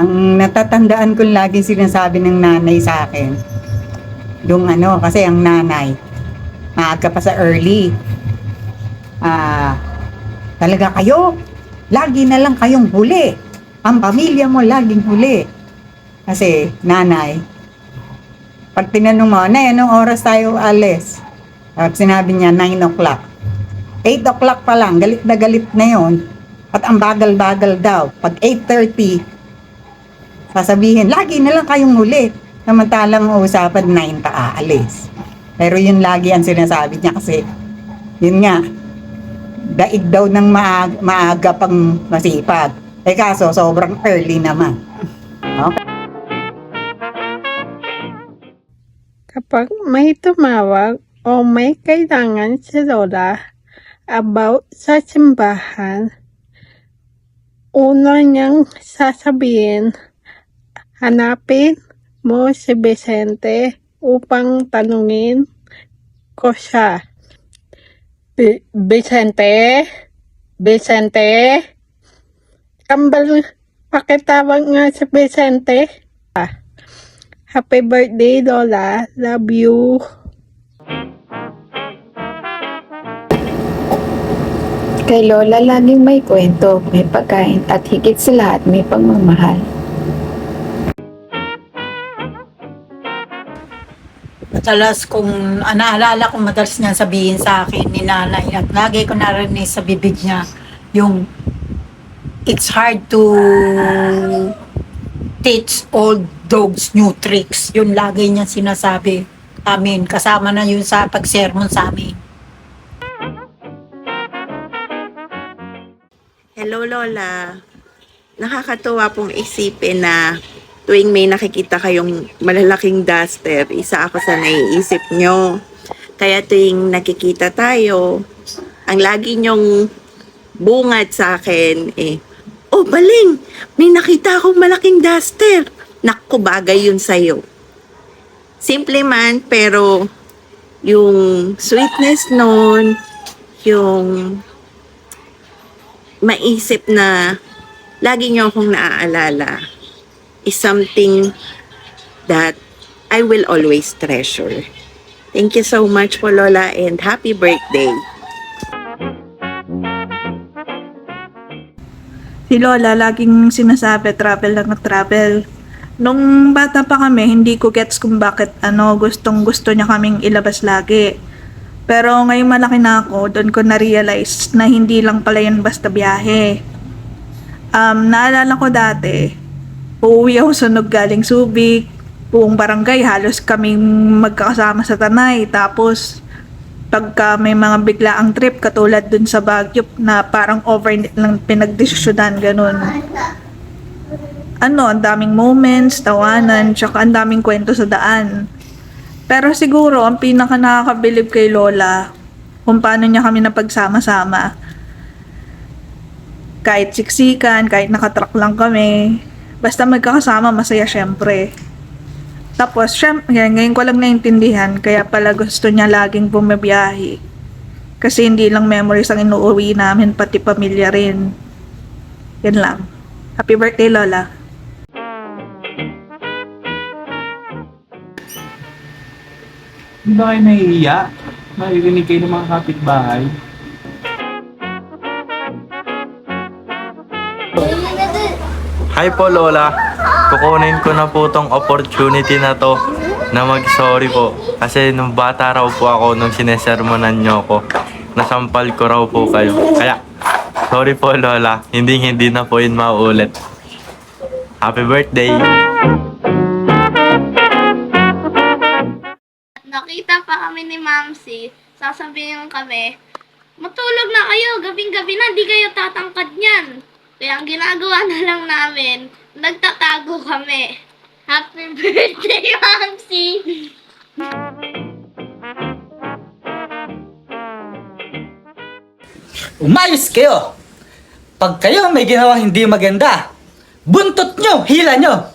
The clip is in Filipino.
Ang natatandaan ko lagi sinasabi ng nanay sa akin, yung kasi ang nanay, maaga pa sa early, talaga kayo, lagi na lang kayong huli. Ang pamilya mo laging huli. Kasi, nanay, pag tinanong mo, Nay, anong oras tayo alis? At sinabi niya, 9 o'clock. 8 o'clock pa lang, galit na yon. At ang bagal-bagal daw. Pag 8:30, sasabihin, lagi na lang kayong huli. Samantalang usapan 9 ka aalis. Pero yun lagi ang sinasabi niya kasi, yun nga, daig daw ng maaga pang masipag. Kaso, sobrang early naman. Okay? Kapag may tumawag o may kailangan si Lola about sa simbahan, una niyang sasabihin, hanapin mo si Vicente upang tanungin ko siya. Vicente? Kambal, pakitawag nga si Vicente. Happy birthday, Lola. Love you. Kay Lola laging may kwento, may pagkain at higit sa lahat may pagmamahal. Madalas kung naalala ko, madalas niya sabihin sa akin ni nanay at lagi ko narinig sa bibig niya yung it's hard to teach old dogs new tricks. Yun lagi niya sinasabi amin. Kasama na yun sa pag-sermon sa amin. Hello Lola, nakakatuwa pong isipin na tuwing may nakikita kayong malalaking duster, isa ako sa naiisip nyo. Kaya tuwing nakikita tayo, ang lagi nyong bungad sa akin oh Baling, may nakita akong malaking duster. Naku, bagay yun sa'yo. Simple man, pero yung sweetness nun, yung maisip na lagi nyo akong naaalala is something that I will always treasure. Thank you so much po, Lola, and happy birthday. Si Lola laging sinasabi, travel lang at travel. Nung bata pa kami, hindi ko gets kung bakit gustong gusto niya kaming ilabas lagi. Pero ngayong malaki na ako, doon ko na-realize na hindi lang pala yun basta biyahe. Naalala ko dati, uuwi ako sunog galing Subic, buong barangay, halos kaming magkakasama sa Tanay. Tapos, pagka may mga biglaang trip, katulad dun sa Baguio, na parang overnight lang pinagdesisyonan, ganun. Ang daming moments, tawanan, tsaka ang daming kwento sa daan. Pero siguro, ang pinaka nakakabilib kay Lola, kung paano niya kami napagsama-sama. Kahit siksikan, kahit nakatruck lang kami, basta magkakasama, masaya syempre. Tapos, syempre, ngayon ko lang naintindihan, kaya pala gusto niya laging bumabiyahe. Kasi hindi lang memories ang inuuwi namin, pati pamilya rin. Yan lang. Happy birthday, Lola. Hindi ba kayo nahihiya? Maririnig kayo ng mga kapitbahay. Hi po Lola, kukunin ko na po tong opportunity na to na mag-sorry po. Kasi nung bata raw po ako, nung sinesermonan nyo ko, nasampal ko raw po kayo. Kaya, sorry po Lola, hindi na po yun mauulit. Happy birthday! Nakita pa kami ni Mamsi, sasabihin kami, matulog na kayo, gabing-gabi na, di kayo tatangkad niyan. Kaya ang ginagawa na lang namin, nagtatago kami. Happy birthday, Mamsi! Umayos kayo! Pag kayo may ginawang hindi maganda, buntot nyo, hila nyo!